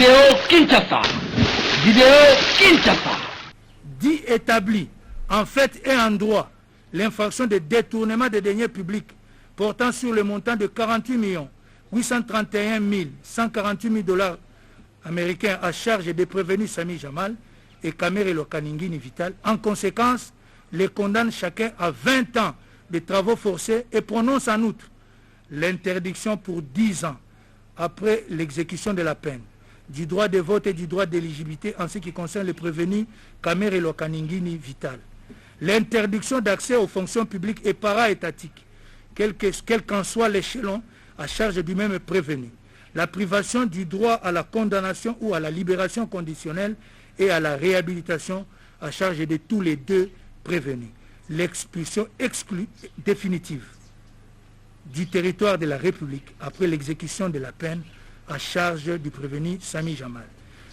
Vidéo Kinshasa. Vidéo Kinshasa. Dit établi en fait et en droit l'infraction de détournement des deniers publics portant sur le montant de 48 831 148 000 $ américains à charge des prévenus Sami Jamal et Kamere Lokaningini Vital. En conséquence, les condamne chacun à 20 ans de travaux forcés et prononce en outre l'interdiction pour 10 ans après l'exécution de la peine du droit de vote et du droit d'éligibilité en ce qui concerne les prévenus Kamere Lokaningini Vital. L'interdiction d'accès aux fonctions publiques et para-étatiques, quel qu'en soit l'échelon à charge du même prévenu. La privation du droit à la condamnation ou à la libération conditionnelle et à la réhabilitation à charge de tous les deux prévenus. L'expulsion définitive du territoire de la République après l'exécution de la peine à charge du prévenu Sami Jamal.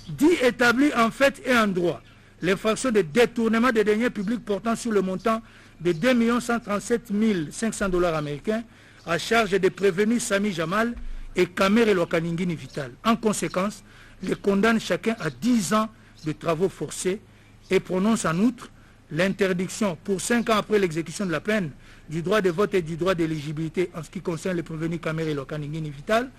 Dit établi en fait et en droit l'infraction de détournement des deniers publics portant sur le montant de 2 137 500 $ américains à charge des prévenus Sami Jamal et Kamere Lokaningini Vital. En conséquence, les condamne chacun à 10 ans de travaux forcés et prononce en outre l'interdiction pour 5 ans après l'exécution de la peine du droit de vote et du droit d'éligibilité en ce qui concerne les prévenus Kamere Lokaningini Vital,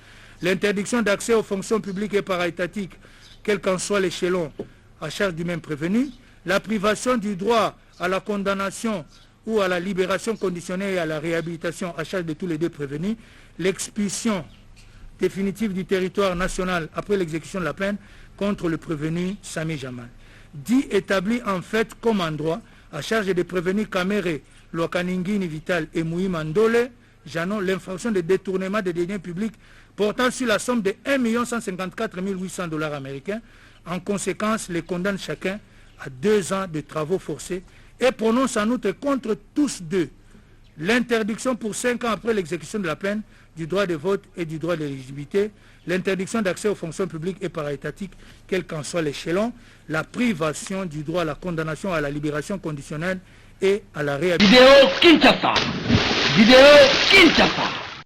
l'interdiction d'accès aux fonctions publiques et para-étatiques, quel qu'en soit l'échelon à charge du même prévenu, la privation du droit à la condamnation ou à la libération conditionnelle et à la réhabilitation à charge de tous les deux prévenus, l'expulsion définitive du territoire national après l'exécution de la peine contre le prévenu Sami Jamal. Dit établi en fait comme en droit à charge des prévenus Kamere Lokaningini Vital et Moui Mandole Janon l'infraction de détournement des deniers publics portant sur la somme de 1 154 800 $ américains. En conséquence, les condamne chacun à 2 ans de travaux forcés et prononce en outre contre tous deux l'interdiction pour 5 ans après l'exécution de la peine du droit de vote et du droit d'éligibilité, l'interdiction d'accès aux fonctions publiques et para-étatiques, quel qu'en soit l'échelon, la privation du droit à la condamnation à la libération conditionnelle et à la réhabilitation. Vidéo Kinshasa. Vidéo Kinshasa.